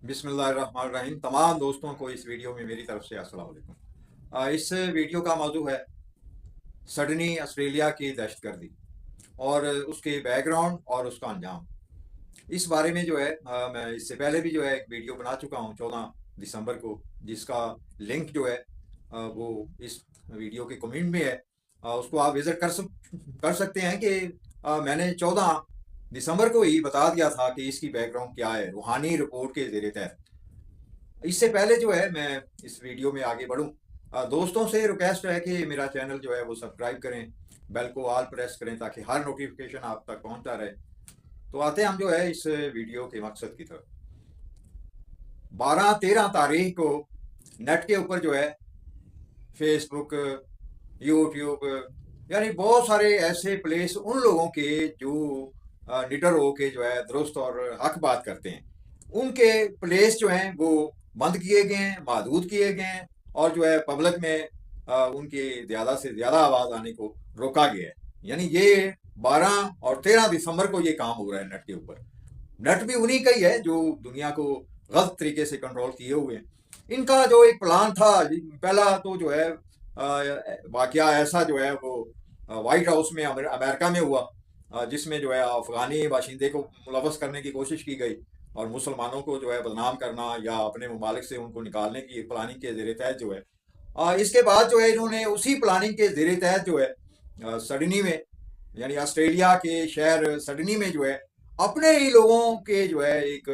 बिस्मिल्लाहिर्रहमानिर्रहीम। तमाम दोस्तों को इस वीडियो में मेरी तरफ से अस्सलाम वालेकुम। इस वीडियो का मौजू है सिडनी ऑस्ट्रेलिया की दहशतगर्दी और उसके बैकग्राउंड और उसका अंजाम। इस बारे में जो है मैं इससे पहले भी जो है एक वीडियो बना चुका हूँ 14 दिसंबर को, जिसका लिंक जो है वो इस वीडियो के कमेंट में है। उसको आप विज़िट कर सकते हैं कि मैंने 14 दिसंबर को ही बता दिया था कि इसकी बैकग्राउंड क्या है, रूहानी रिपोर्ट के ज़ेर तहत। इससे पहले जो है मैं इस वीडियो में आगे बढ़ूं, दोस्तों से रिक्वेस्ट है कि मेरा चैनल जो है वो सब्सक्राइब करें, बेल को ऑल प्रेस करें ताकि हर नोटिफिकेशन आप तक पहुंचता रहे। तो आते हैं हम जो है इस वीडियो के मकसद की तरफ। 12-13 तारीख को नेट के ऊपर जो है फेसबुक, यूट्यूब, यानी बहुत सारे ऐसे प्लेस उन लोगों के जो निडर होके जो है दुरुस्त और हक बात करते हैं, उनके प्लेस जो हैं वो बंद किए गए हैं, महदूद किए गए हैं, और जो है पब्लिक में उनकी ज़्यादा से ज़्यादा आवाज़ आने को रोका गया है। यानी ये 12 और 13 दिसंबर को ये काम हो रहा है नेट के ऊपर। नेट भी उन्हीं का ही है जो दुनिया को गलत तरीके से कंट्रोल किए हुए हैं। इनका जो एक प्लान था, पहला तो जो है वाकया ऐसा जो है वो वाइट हाउस में अमेरिका में हुआ, जिसमें जो है अफगानी बाशिंदे को मुलवस करने की कोशिश की गई और मुसलमानों को जो है बदनाम करना या अपने ममालिक से उनको निकालने की प्लानिंग के ज़ेर तहत जो है इसके बाद जो है इन्होंने उसी प्लानिंग के ज़ेर तहत जो है सिडनी में, यानी ऑस्ट्रेलिया के शहर सिडनी में जो है अपने ही लोगों के जो है एक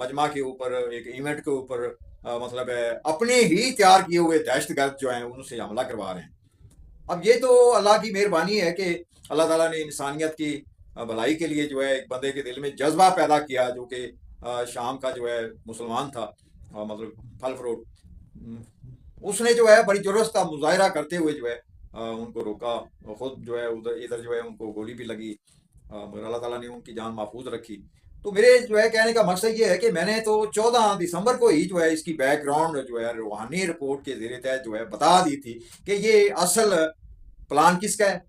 मजमा के ऊपर, एक इवेंट के ऊपर, मतलब है अपने ही तैयार किए हुए दहशतगर्द जो हैं उनसे हमला करवा रहे हैं। अब ये तो अल्लाह की मेहरबानी है कि अल्लाह ताला ने इंसानियत की भलाई के लिए जो है एक बंदे के दिल में जज्बा पैदा किया, जो कि शाम का जो है मुसलमान था, मतलब फल फ्रूट, उसने जो है बड़ी जुर्रत का मुजाहरा करते हुए जो है उनको रोका। खुद जो है उधर इधर जो है उनको गोली भी लगी, मगर अल्लाह ताला ने उनकी जान महफूज रखी। तो मेरे जो है कहने का मकसद ये है कि मैंने तो 14 दिसंबर को ही जो है इसकी बैकग्राउंड जो है रूहानी रिपोर्ट के ज़ेर तहत जो है बता दी थी कि ये असल प्लान किसका है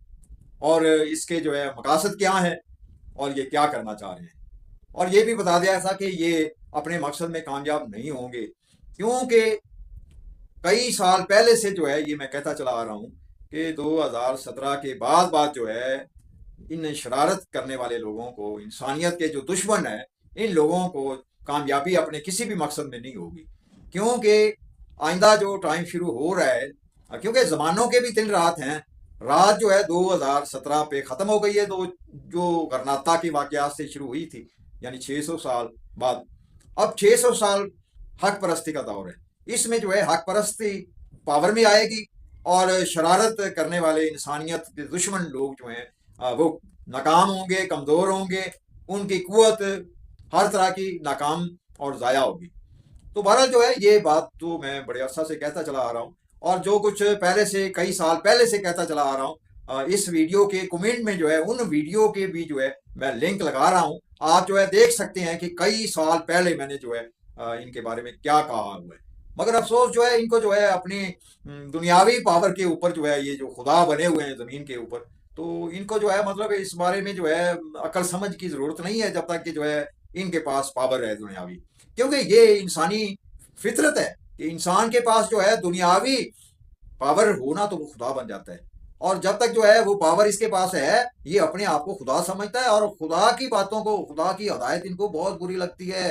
और इसके जो है मकासद क्या है और ये क्या करना चाह रहे हैं। और ये भी बता दिया था कि ये अपने मकसद में कामयाब नहीं होंगे, क्योंकि कई साल पहले से जो है ये मैं कहता चला आ रहा हूँ कि 2017 के बाद जो है इन शरारत करने वाले लोगों को, इंसानियत के जो दुश्मन है, इन लोगों को कामयाबी अपने किसी भी मकसद में नहीं होगी। क्योंकि आइंदा जो टाइम शुरू हो रहा है, क्योंकि ज़मानों के भी दिन रात हैं, रात जो है 2017 पे ख़त्म हो गई है, तो जो गरनाता की वाक़यात से शुरू हुई थी, यानी 600 साल बाद, अब 600 साल हक परस्ती का दौर है। इसमें जो है हक परस्ती पावर में आएगी और शरारत करने वाले इंसानियत के दुश्मन लोग जो हैं वो नाकाम होंगे, कमज़ोर होंगे, उनकी कुवत हर तरह की नाकाम और ज़ाया होगी। तो बहरहाल जो है ये बात तो मैं बड़े अरसा से कहता चला आ रहा हूँ, और जो कुछ पहले से, कई साल पहले से कहता चला आ रहा हूँ, इस वीडियो के कमेंट में जो है उन वीडियो के भी जो है मैं लिंक लगा रहा हूँ। आप जो है देख सकते हैं कि कई साल पहले मैंने जो है इनके बारे में क्या कहा हुआ है। मगर अफसोस जो है इनको जो है अपनी दुनियावी पावर के ऊपर जो है, ये जो खुदा बने हुए हैं ज़मीन के ऊपर, तो इनको जो है मतलब इस बारे में जो है अकल समझ की ज़रूरत नहीं है जब तक कि जो है इनके पास पावर है दुनियावी। क्योंकि ये इंसानी फितरत है कि इंसान के पास जो है दुनियावी पावर होना तो वो खुदा बन जाता है, और जब तक जो है वो पावर इसके पास है ये अपने आप को खुदा समझता है और खुदा की बातों को, खुदा की हदायत इनको बहुत बुरी लगती है।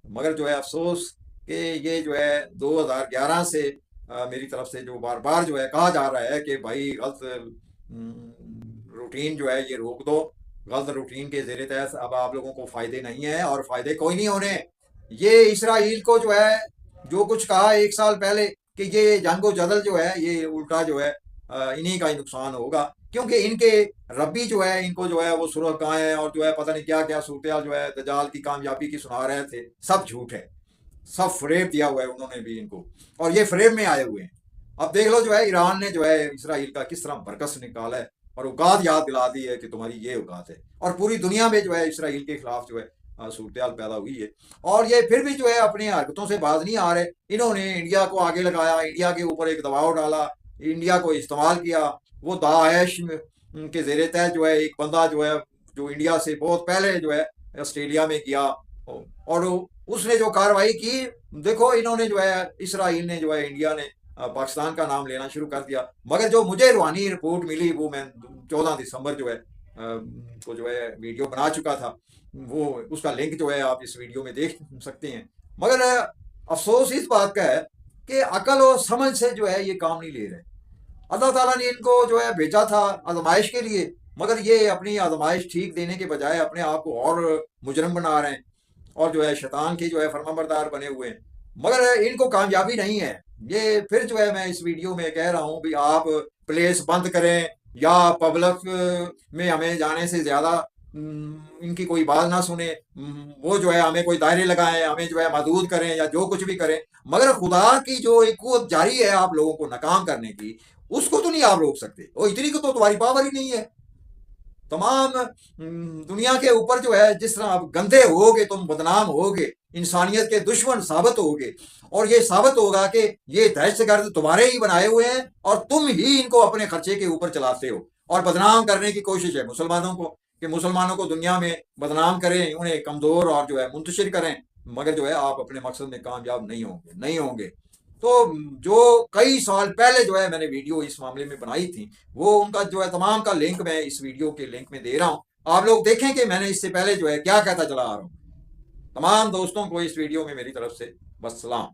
मगर जो है अफसोस कि ये जो है 2011 से मेरी तरफ से जो बार बार जो है कहा जा रहा है कि भाई गलत रूटीन जो है ये रोक दो, गलत रूटीन के ज़ेर तहत अब आप लोगों को फ़ायदे नहीं है और फ़ायदे कोई नहीं होने। ये इसराइल को जो है जो कुछ कहा 1 साल पहले कि ये जंगो जदल जो है ये उल्टा जो है इन्हीं का ही नुकसान होगा, क्योंकि इनके रब्बी जो है इनको जो है वो सुरख गाय और जो है पता नहीं क्या क्या सूरत जो है दजाल की कामयाबी की सुना रहे थे, सब झूठ है, सब फ्रेब दिया हुआ है उन्होंने भी इनको, और ये फ्रेब में आए हुए हैं। अब देख लो जो है ईरान ने जो है इसराइल का किस तरह बरकस निकाला है और औकात याद दिला दी है कि तुम्हारी ये औकात है, और पूरी दुनिया में जो है इसराइल के खिलाफ जो है सूरत पैदा हुई है। और ये फिर भी जो है अपनी हरकतों से बाज नहीं आ रहे। इन्होंने इंडिया को आगे लगाया, इंडिया के ऊपर एक दबाव डाला, इंडिया को इस्तेमाल किया। वो दाएश के जेर तहत जो है एक बंदा जो है जो इंडिया से बहुत पहले जो है ऑस्ट्रेलिया में गया, और उसने जो कार्रवाई की, देखो इन्होंने जो है, इसराइल ने जो है, इंडिया ने पाकिस्तान का नाम लेना शुरू कर दिया। मगर जो मुझे रूहानी रिपोर्ट मिली, वो मैं 14 दिसंबर जो है को जो है वीडियो बना चुका था, वो उसका लिंक जो है आप इस वीडियो में देख सकते हैं। मगर अफसोस इस बात का है कि अकल और समझ से जो है ये काम नहीं ले रहे। अल्लाह ताला ने इनको जो है भेजा था आजमाइश के लिए, मगर ये अपनी आजमाइश ठीक देने के बजाय अपने आप को और मुजरम बना रहे हैं और जो है शैतान की जो है फरमाबरदार बने हुए हैं। मगर इनको कामयाबी नहीं है। ये फिर जो है मैं इस वीडियो में कह रहा हूँ भी आप प्लेस बंद करें या पब्लिक में हमें जाने से ज़्यादा इनकी कोई बात ना सुने। वो जो है हमें कोई दायरे लगाएं, हमें जो है महदूद करें या जो कुछ भी करें, मगर खुदा की जो एक कुव्वत जारी है आप लोगों को नाकाम करने की, उसको तो नहीं आप रोक सकते। और इतनी को तो तुम्हारी पावर ही नहीं है। तमाम दुनिया के ऊपर जो है जिस तरह आप गंदे होगे, तुम बदनाम होगे, इंसानियत के दुश्मन साबित होगे, और ये साबित होगा कि ये दहशतगर्द तुम्हारे ही बनाए हुए हैं और तुम ही इनको अपने खर्चे के ऊपर चलाते हो। और बदनाम करने की कोशिश है मुसलमानों को, कि मुसलमानों को दुनिया में बदनाम करें, उन्हें कमज़ोर और जो है मुंतशिर करें, मगर जो है आप अपने मकसद में कामयाब नहीं होंगे, नहीं होंगे। तो जो कई साल पहले जो है मैंने वीडियो इस मामले में बनाई थी, वो उनका जो है तमाम का लिंक मैं इस वीडियो के लिंक में दे रहा हूँ। आप लोग देखें कि मैंने इससे पहले जो है क्या कहता चला आ रहा हूँ। तमाम दोस्तों को इस वीडियो में मेरी तरफ से बस सलाम।